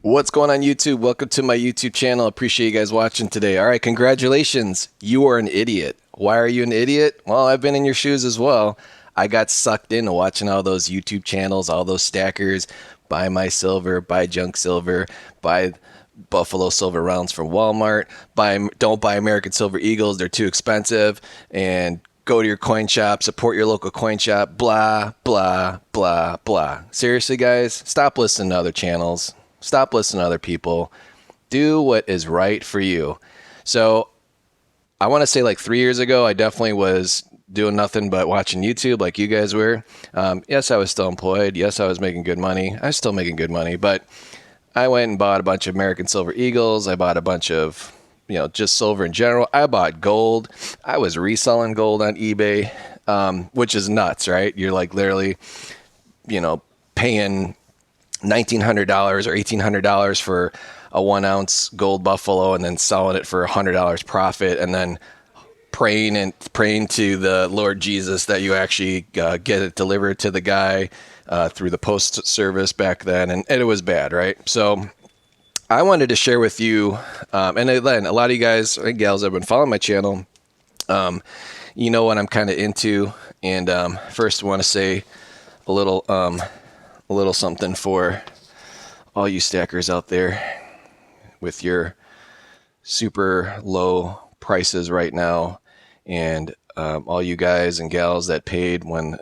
What's going on YouTube? Welcome to my YouTube channel. Appreciate you guys watching today. All right, congratulations. You are an idiot. Why are you an idiot? Well, I've been in your shoes as well. I got sucked into watching all those YouTube channels, all those stackers, buy my silver, buy junk silver, buy Buffalo silver rounds from Walmart, don't buy American Silver Eagles, they're too expensive, and go to your coin shop, support your local coin shop, blah, blah, blah, blah. Seriously, guys, stop listening to other channels. Stop listening to other people. Do what is right for you. So I want to say like 3 years ago, I definitely was doing nothing but watching YouTube like you guys were. Yes, I was still employed. Yes, I was making good money. I was still making good money, but I went and bought a bunch of American Silver Eagles. I bought a bunch of, just silver in general. I bought gold. I was reselling gold on eBay, which is nuts, right? You're like literally, paying $1,900 or $1,800 for a 1 ounce gold buffalo and then selling it for $100 profit and then praying to the Lord Jesus that you actually get it delivered to the guy through the post service back then. And it was bad, right? So I wanted to share with you, and then a lot of you guys and gals that have been following my channel, you know what I'm kind of into. And first I want to say a little something for all you stackers out there with your super low prices right now, and all you guys and gals that paid when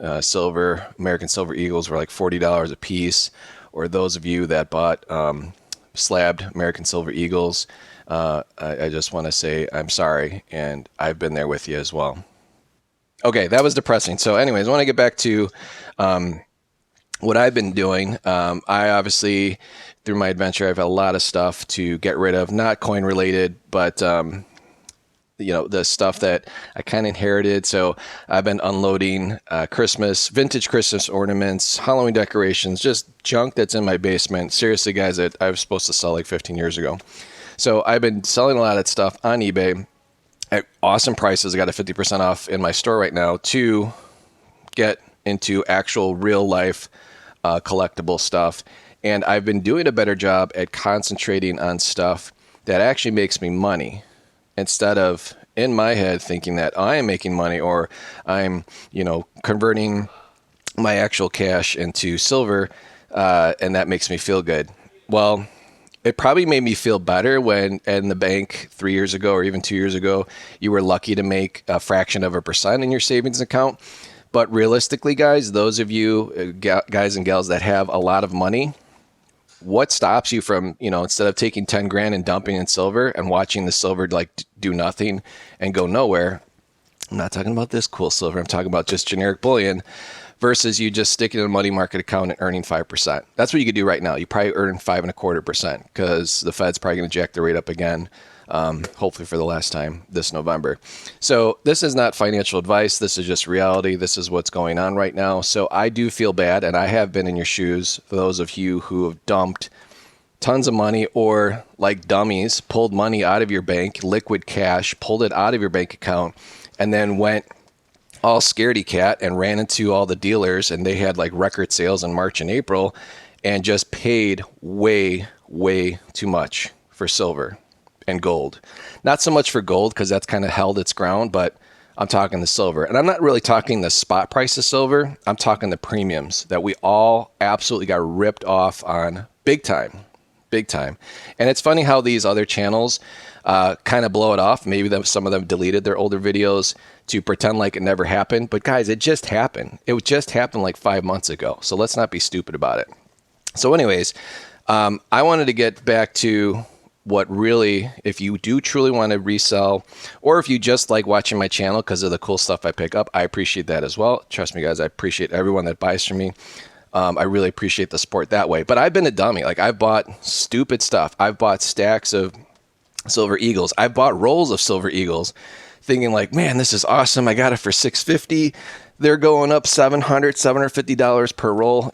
American Silver Eagles were like $40 a piece, or those of you that bought slabbed American Silver Eagles. I just want to say I'm sorry, and I've been there with you as well. Okay, that was depressing. So anyways, I want to get back to what I've been doing. I obviously, through my adventure, I've had a lot of stuff to get rid of, not coin related, but the stuff that I kind of inherited. So I've been unloading vintage Christmas ornaments, Halloween decorations, just junk that's in my basement. Seriously, guys, that I was supposed to sell like 15 years ago. So I've been selling a lot of stuff on eBay at awesome prices. I got a 50% off in my store right now to get into actual real life collectible stuff. And I've been doing a better job at concentrating on stuff that actually makes me money, instead of in my head thinking that I am making money or I'm, converting my actual cash into silver, and that makes me feel good. Well, it probably made me feel better when in the bank 3 years ago or even 2 years ago, you were lucky to make a fraction of a percent in your savings account. But realistically, guys, those of you guys and gals that have a lot of money, what stops you from, instead of taking 10 grand and dumping in silver and watching the silver do nothing and go nowhere? I'm not talking about this cool silver. I'm talking about just generic bullion, versus you just sticking in a money market account and earning 5%. That's what you could do right now. You probably earn 5.25% because the Fed's probably going to jack the rate up again. Hopefully for the last time this November. So this is not financial advice. This is just reality. This is what's going on right now. So I do feel bad, and I have been in your shoes for those of you who have dumped tons of money, or like dummies, pulled money out of your bank, liquid cash, pulled it out of your bank account, and then went all scaredy cat and ran into all the dealers, and they had like record sales in March and April, and just paid way, way too much for silver and gold. Not so much for gold because that's kind of held its ground, but I'm talking the silver. And I'm not really talking the spot price of silver. I'm talking the premiums that we all absolutely got ripped off on big time. Big time. And it's funny how these other channels kind of blow it off. Maybe some of them deleted their older videos to pretend like it never happened. But guys, it just happened. It just happened like 5 months ago. So let's not be stupid about it. So anyways, I wanted to get back to what really, if you do truly want to resell, or if you just like watching my channel because of the cool stuff I pick up, I appreciate that as well. Trust me, guys, I appreciate everyone that buys from me. I really appreciate the support that way. But I've been a dummy. Like, I've bought stupid stuff. I've bought stacks of Silver Eagles. I've bought rolls of Silver Eagles thinking like, man, this is awesome. I got it for $650. They're going up $750 per roll,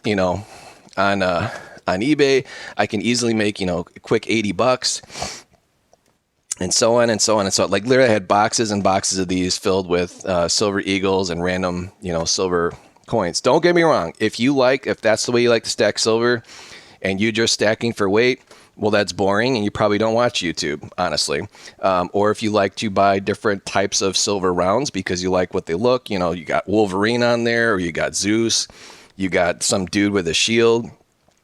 on eBay. I can easily make, a quick $80 and so on and so on and so on. Like, literally I had boxes and boxes of these filled with Silver Eagles and random, silver coins. Don't get me wrong. If that's the way you like to stack silver, and you just stacking for weight, well, that's boring, and you probably don't watch YouTube, honestly. Or if you like to buy different types of silver rounds because you like what they look, you know, you got Wolverine on there, or you got Zeus, you got some dude with a shield,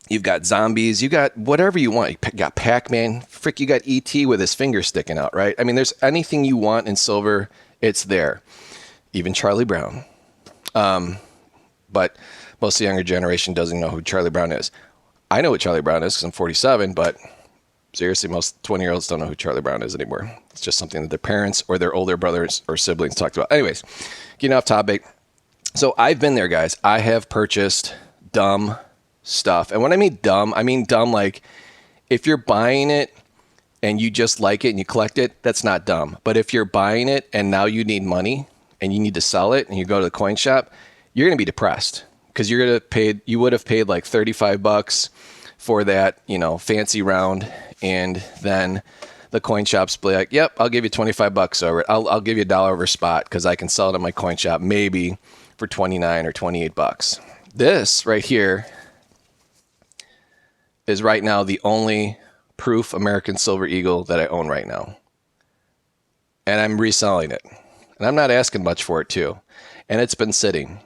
you've got zombies, you got whatever you want. You got Pac-Man, frick, you got E.T. with his finger sticking out, right? I mean, there's anything you want in silver, it's there. Even Charlie Brown. But most of the younger generation doesn't know who Charlie Brown is. I know what Charlie Brown is because I'm 47, but seriously, most 20-year-olds don't know who Charlie Brown is anymore. It's just something that their parents or their older brothers or siblings talked about. Anyways, getting off topic. So I've been there, guys. I have purchased dumb stuff. And when I mean dumb like if you're buying it and you just like it and you collect it, that's not dumb. But if you're buying it and now you need money and you need to sell it and you go to the coin shop, you're going to be depressed because you would have paid like $35 for that, you know, fancy round. And then the coin shops be like, yep, I'll give you $25 over it. I'll give you $1 over spot because I can sell it at my coin shop maybe for $29 or $28. This right here is right now the only proof American Silver Eagle that I own right now. And I'm reselling it. And I'm not asking much for it too. And it's been sitting.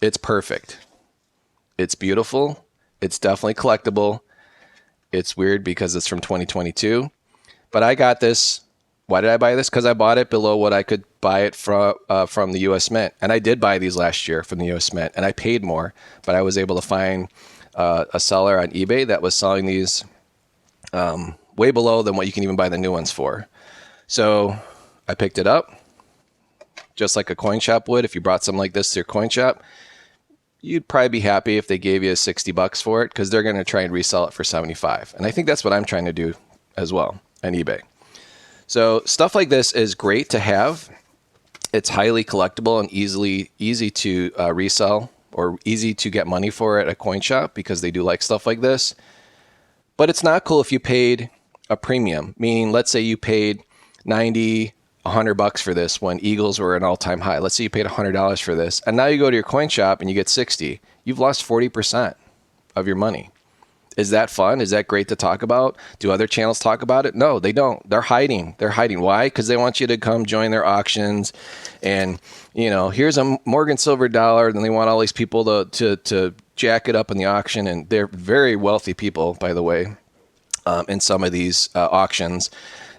It's perfect. It's beautiful. It's definitely collectible. It's weird because it's from 2022. But I got this. Why did I buy this? Because I bought it below what I could buy it from the U.S. Mint. And I did buy these last year from the U.S. Mint. And I paid more. But I was able to find a seller on eBay that was selling these way below than what you can even buy the new ones for. So I picked it up. Just like a coin shop would. If you brought something like this to your coin shop, you'd probably be happy if they gave you $60 for it because they're going to try and resell it for $75. And I think that's what I'm trying to do as well on eBay. So stuff like this is great to have. It's highly collectible and easy to resell or easy to get money for at a coin shop because they do like stuff like this. But it's not cool if you paid a premium, meaning let's say you paid $90, $100 for this when Eagles were an all-time high. Let's say you paid $100 for this, and now you go to your coin shop and you get 60. You've lost 40% of your money. Is that fun? Is that great to talk about? Do other channels talk about it? No, they don't. They're hiding. Why? Because they want you to come join their auctions, and you know, here's a Morgan Silver dollar. Then they want all these people to jack it up in the auction, and they're very wealthy people, by the way, in some of these auctions.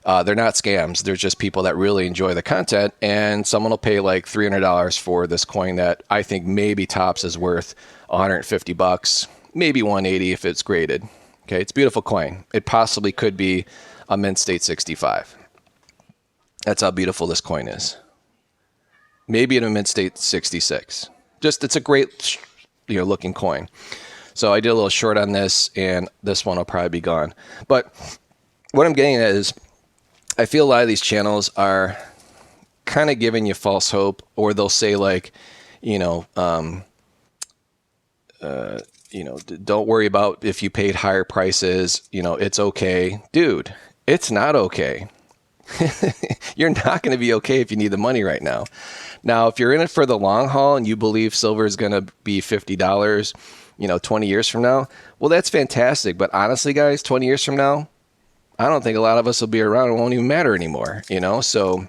They're not scams. They're just people that really enjoy the content, and someone will pay like $300 for this coin that I think maybe tops is worth $150, maybe $180 if it's graded. Okay, it's a beautiful coin. It possibly could be a Mint State 65. That's how beautiful this coin is. Maybe in a Mint State 66. It's a great, looking coin. So I did a little short on this, and this one will probably be gone. But what I'm getting at is, I feel a lot of these channels are kind of giving you false hope, or they'll say like, don't worry about if you paid higher prices, it's okay. Dude, it's not okay. You're not going to be okay if you need the money right now. Now, if you're in it for the long haul and you believe silver is going to be $50, 20 years from now, well, that's fantastic. But honestly, guys, 20 years from now, I don't think a lot of us will be around. It won't even matter anymore, So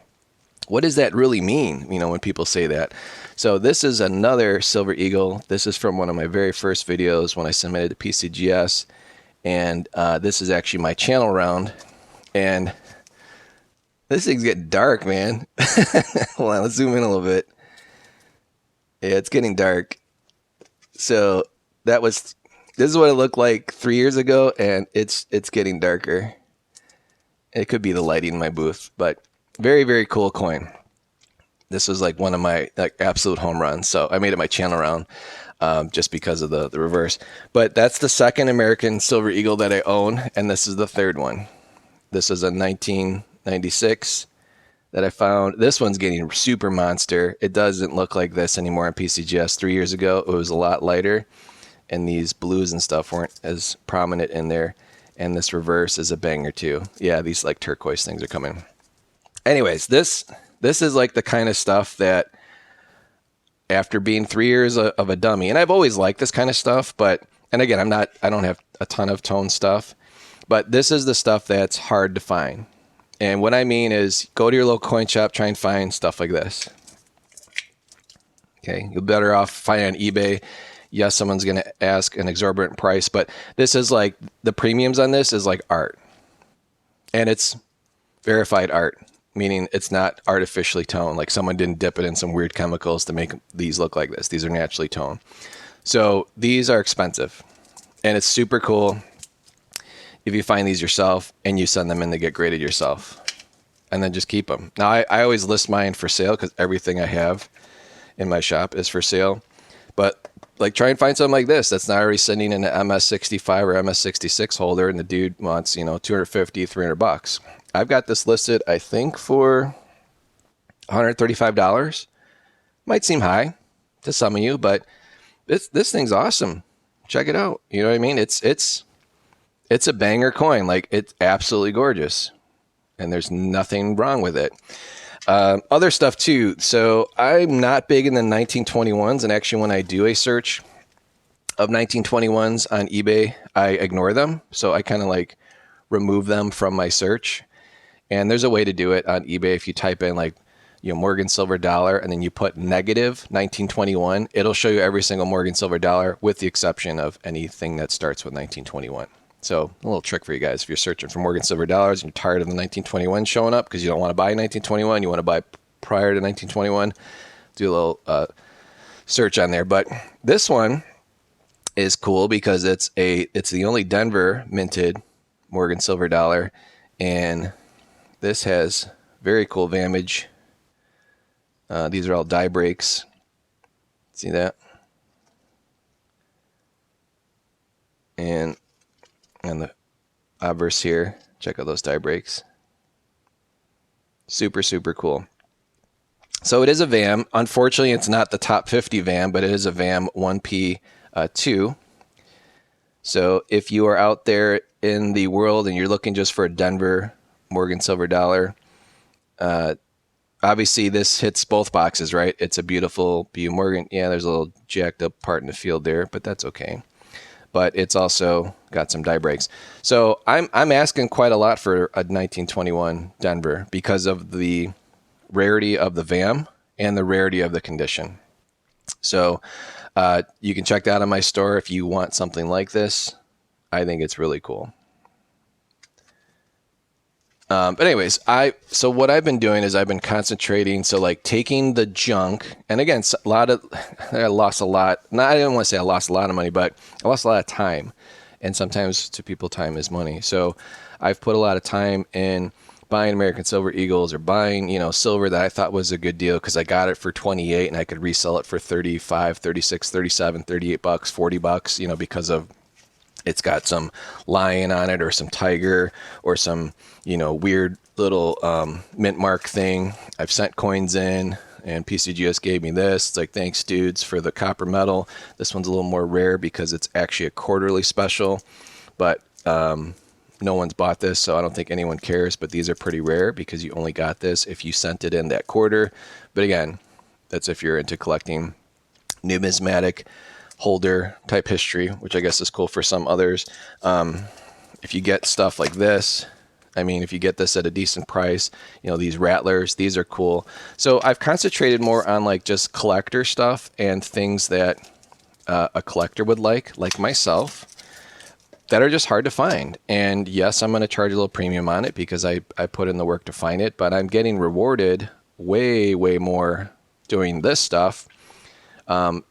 what does that really mean, when people say that? So this is another Silver Eagle. This is from one of my very first videos when I submitted to PCGS. And this is actually my channel round. And this thing's getting dark, man. Hold on, let's zoom in a little bit. Yeah, it's getting dark. So this is what it looked like 3 years ago, and it's getting darker. It could be the lighting in my booth, but very, very cool coin. This was like one of my absolute home runs. So I made it my channel round just because of the reverse. But that's the second American Silver Eagle that I own, and this is the third one. This is a 1996 that I found. This one's getting super monster. It doesn't look like this anymore on PCGS. 3 years ago, it was a lot lighter, and these blues and stuff weren't as prominent in there. And this reverse is a banger too. Yeah, these like turquoise things are coming. Anyways, this is like the kind of stuff that after being 3 years of a dummy, and I've always liked this kind of stuff, but And again, I don't have a ton of tone stuff, but this is the stuff that's hard to find. And what I mean is go to your local coin shop, try and find stuff like this. Okay, you're better off finding on eBay. Yes, someone's going to ask an exorbitant price, but this is like, the premiums on this is like art. And it's verified art, meaning it's not artificially toned. Like someone didn't dip it in some weird chemicals to make these look like this. These are naturally toned. So these are expensive, and it's super cool if you find these yourself and you send them in to get graded yourself, and then just keep them. Now, I always list mine for sale because everything I have in my shop is for sale. But like, try and find something like this that's not already sitting in an MS65 or MS66 holder, and the dude wants, $250, $300. I've got this listed, I think, for $135. Might seem high to some of you, but this thing's awesome. Check it out. You know what I mean? It's a banger coin. Like, it's absolutely gorgeous, and there's nothing wrong with it. Other stuff too. So I'm not big in the 1921s, and actually when I do a search of 1921s on eBay, I ignore them. So I kind of like remove them from my search. And there's a way to do it on eBay. If you type in like, Morgan silver dollar, and then you put negative 1921, it'll show you every single Morgan silver dollar with the exception of anything that starts with 1921. So a little trick for you guys. If you're searching for Morgan silver dollars and you're tired of the 1921 showing up because you don't want to buy 1921, you want to buy prior to 1921, do a little search on there. But this one is cool because it's the only Denver minted Morgan silver dollar, and this has very cool Vantage. These are all die breaks. See that? And the obverse here, check out those die breaks. Super, super cool. So it is a VAM. Unfortunately, it's not the top 50 VAM, but it is a VAM 1P2. So if you are out there in the world and you're looking just for a Denver Morgan silver dollar, obviously this hits both boxes, right? It's a beautiful BU Morgan. Yeah, there's a little jacked up part in the field there, but that's okay. But it's also got some die breaks. So I'm asking quite a lot for a 1921 Denver because of the rarity of the VAM and the rarity of the condition. So you can check that out on my store if you want something like this. I think it's really cool. But anyways, so what I've been doing is I've been concentrating. So like taking the junk, and again, I lost a lot. I didn't want to say I lost a lot of money, but I lost a lot of time. And sometimes to people, time is money. So I've put a lot of time in buying American Silver Eagles or buying, silver that I thought was a good deal because I got it for 28 and I could resell it for 35, 36, 37, 38 bucks, 40 bucks, because of it's got some lion on it or some tiger or some, weird little mint mark thing. I've sent coins in, and PCGS gave me this. It's like, thanks, dudes, for the copper metal. This one's a little more rare because it's actually a quarterly special, but no one's bought this, so I don't think anyone cares. But these are pretty rare because you only got this if you sent it in that quarter. But again, that's if you're into collecting numismatic holder type history, which I guess is cool for some others. If you get stuff like this, if you get this at a decent price, these rattlers, these are cool. So I've concentrated more on like just collector stuff and things that a collector would like myself, that are just hard to find. And yes, I'm going to charge a little premium on it because I put in the work to find it, but I'm getting rewarded way, way more doing this stuff.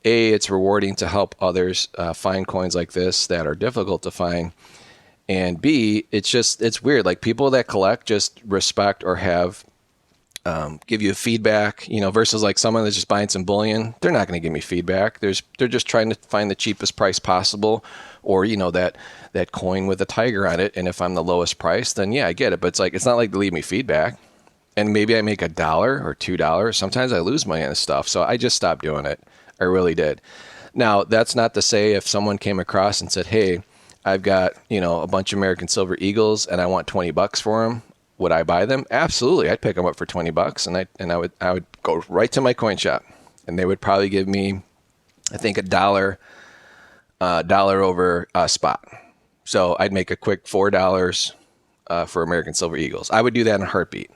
It's rewarding to help others find coins like this that are difficult to find. And B, it's weird. Like, people that collect just respect or have, give you feedback, versus like someone that's just buying some bullion. They're not going to give me feedback. They're just trying to find the cheapest price possible, or, that coin with a tiger on it. And if I'm the lowest price, then yeah, I get it. But it's not like they leave me feedback. And maybe I make $1 or $2. Sometimes I lose money on this stuff. So I just stopped doing it. I really did. Now, that's not to say if someone came across and said, hey, I've got, a bunch of American Silver Eagles and I want $20 for them, would I buy them? Absolutely. I'd pick them up for $20, and I would go right to my coin shop, and they would probably give me, I think, $1 dollar over spot. So I'd make a quick $4 for American Silver Eagles. I would do that in a heartbeat.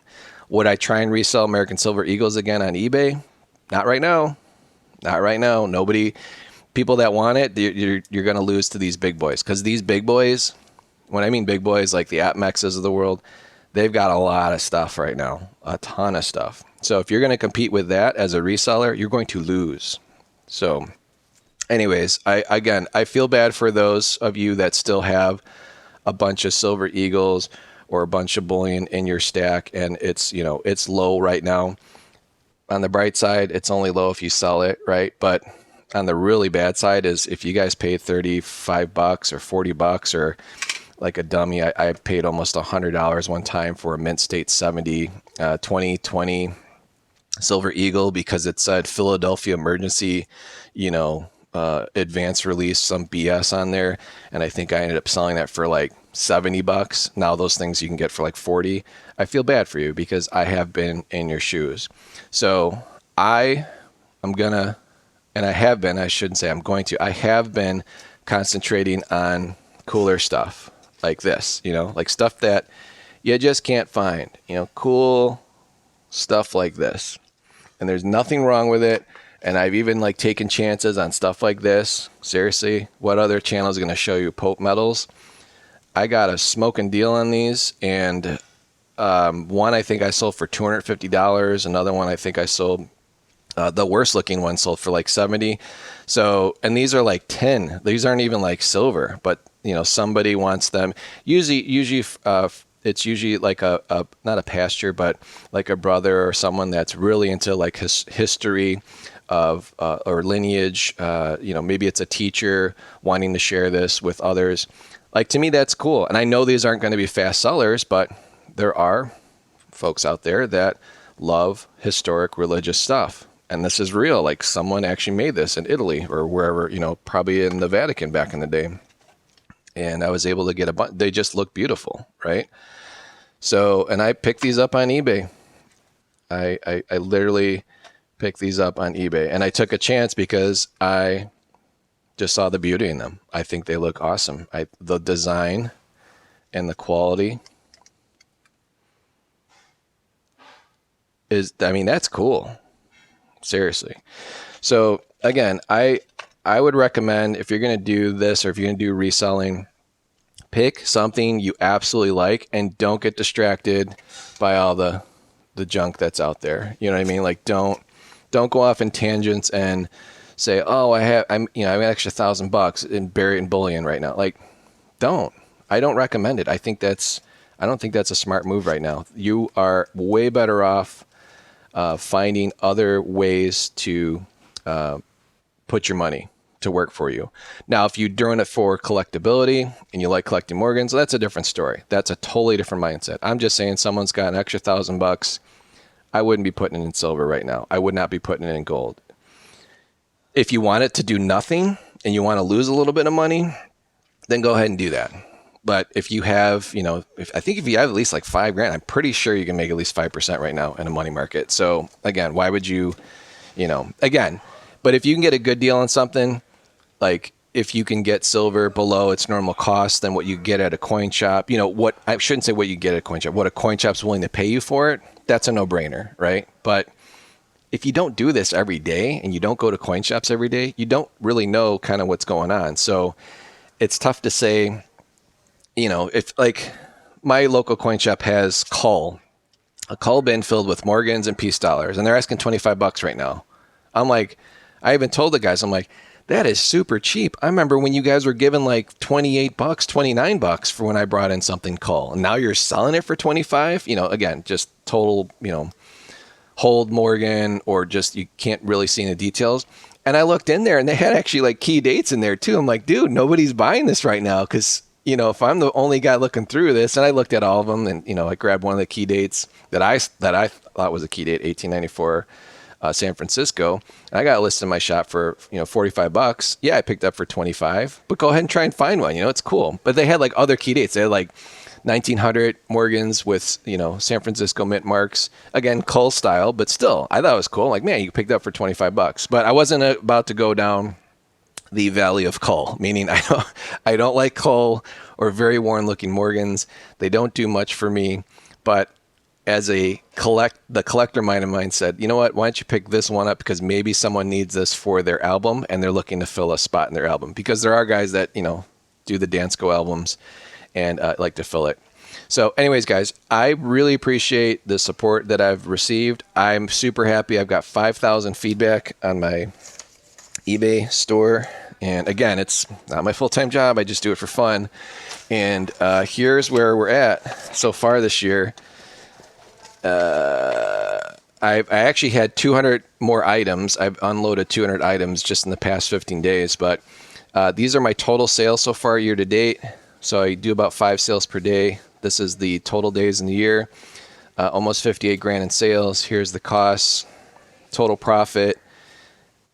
Would I try and resell American Silver Eagles again on eBay? Not right now. Not right now. Nobody, people that want it, you're going to lose to these big boys. Because these big boys, when I mean big boys, like the APMEXs of the world, they've got a lot of stuff right now, a ton of stuff. So if you're going to compete with that as a reseller, you're going to lose. So anyways, I feel bad for those of you that still have a bunch of Silver Eagles or a bunch of bullion in your stack, and it's low right now. On the bright side, it's only low if you sell it, right? But on the really bad side is if you guys paid $35 or $40 or like a dummy, I paid almost $100 one time for a Mint State 70 2020 Silver Eagle because it said Philadelphia Emergency, advanced release, some BS on there. And I think I ended up selling that for like $70. Now those things you can get for like 40. I feel bad for you because I have been in your shoes. So I have been concentrating on cooler stuff like this, like stuff that you just can't find, cool stuff like this. And there's nothing wrong with it. And I've even like taken chances on stuff like this. Seriously, what other channel is going to show you Pope medals? I got a smoking deal on these, and one I think I sold for $250. Another one I think I sold, the worst looking one sold for like 70. So, and these are like 10. These aren't even like silver, but somebody wants them. Usually, it's usually like a not a pastor, but like a brother or someone that's really into like history of or lineage. Maybe it's a teacher wanting to share this with others. Like, to me, that's cool. And I know these aren't going to be fast sellers, but there are folks out there that love historic religious stuff. And this is real. Like, someone actually made this in Italy or wherever, probably in the Vatican back in the day. And I was able to get they just look beautiful, right? So, and I picked these up on eBay. I literally picked these up on eBay. And I took a chance because I just saw the beauty in them. I think they look awesome. The design and the quality that's cool. Seriously. So again, I would recommend, if you're going to do this or if you're going to do reselling, pick something you absolutely like and don't get distracted by all the junk that's out there. You know what I mean? Like, don't go off in tangents and say, oh, I have an extra $1,000 and bury it in bullion right now. Like, I don't recommend it. I don't think that's a smart move right now. You are way better off finding other ways to put your money to work for you. Now, if you're doing it for collectability and you like collecting Morgans, that's a different story. That's a totally different mindset. I'm just saying someone's got an extra $1,000. I wouldn't be putting it in silver right now. I would not be putting it in gold. If you want it to do nothing and you want to lose a little bit of money, then go ahead and do that. But if you have, if you have at least like $5,000, I'm pretty sure you can make at least 5% right now in a money market. So again, why would you, but if you can get a good deal on something, like if you can get silver below its normal cost than what you get at a coin shop, what I shouldn't say what you get at a coin shop, what a coin shop's willing to pay you for it, that's a no-brainer, right? But if you don't do this every day and you don't go to coin shops every day, you don't really know kind of what's going on. So it's tough to say, if like my local coin shop has a cull bin filled with Morgans and peace dollars, and they're asking $25 right now. I'm like, I even told the guys, I'm like, that is super cheap. I remember when you guys were giving like $28, $29 for when I brought in something cull, and now you're selling it for 25. Again, just total, hold Morgan, or just you can't really see the details. And I looked in there and they had actually like key dates in there too. I'm like, dude, nobody's buying this right now because, if I'm the only guy looking through this, and I looked at all of them and, I grabbed one of the key dates that I thought was a key date, 1894, San Francisco. And I got a list in my shop for, $45. Yeah, I picked up for 25, but go ahead and try and find one. It's cool. But they had like other key dates. They had like 1900 Morgans with, San Francisco mint marks. Again, cull style, but still, I thought it was cool. Like, man, you picked up for $25. But I wasn't about to go down the Valley of Cull, meaning I don't like Cull or very worn looking Morgans. They don't do much for me, but as the collector mind of mine said, you know what, why don't you pick this one up, because maybe someone needs this for their album and they're looking to fill a spot in their album, because there are guys that, do the Dansko albums and like to fill it. So anyways, guys, I really appreciate the support that I've received. I'm super happy. I've got 5,000 feedback on my eBay store. And again, it's not my full-time job. I just do it for fun. And here's where we're at so far this year. I actually had 200 more items. I've unloaded 200 items just in the past 15 days. But these are my total sales so far year to date. So I do about 5 sales per day. This is the total days in the year. Almost 58 grand in sales. Here's the costs. Total profit.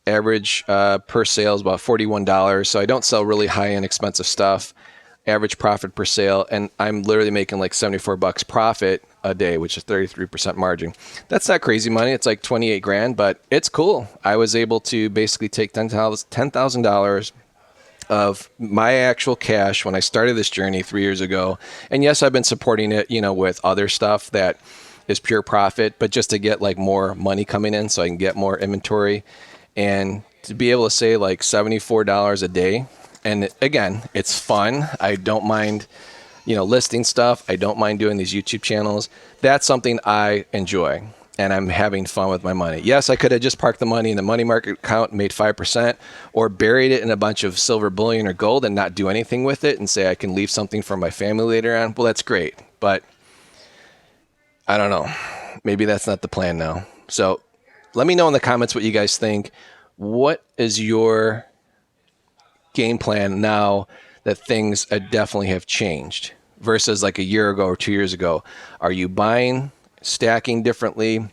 Average per sale is about $41. So I don't sell really high-end expensive stuff. Average profit per sale, and I'm literally making like $74 profit a day, which is 33% margin. That's not crazy money. It's like 28 grand, but it's cool. I was able to basically take $10,000 of my actual cash when I started this journey 3 years ago. And yes, I've been supporting it, with other stuff that is pure profit, but just to get like more money coming in so I can get more inventory. And to be able to say like $74 a day. And again, it's fun. I don't mind, listing stuff. I don't mind doing these YouTube channels. That's something I enjoy. And I'm having fun with my money. Yes, I could have just parked the money in the money market account and made 5%, or buried it in a bunch of silver bullion or gold and not do anything with it and say I can leave something for my family later on. Well, that's great. But I don't know. Maybe that's not the plan now. So let me know in the comments what you guys think. What is your game plan now that things definitely have changed versus like a year ago or 2 years ago? Are you buying, stacking differently?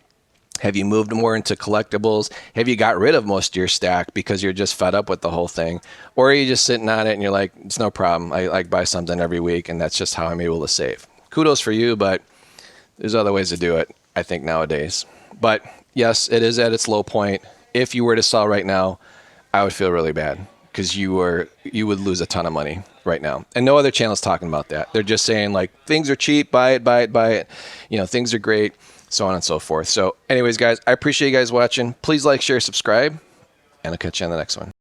Have you moved more into collectibles? Have you got rid of most of your stack because you're just fed up with the whole thing? Or are you just sitting on it and you're like, it's no problem. I like buy something every week and that's just how I'm able to save. Kudos for you, but there's other ways to do it, I think, nowadays. But yes, it is at its low point. If you were to sell right now, I would feel really bad, because you would lose a ton of money right now. And no other channel is talking about that. They're just saying like, things are cheap, buy it, buy it, buy it. Things are great, so on and so forth. So anyways, guys, I appreciate you guys watching. Please like, share, subscribe, and I'll catch you on the next one.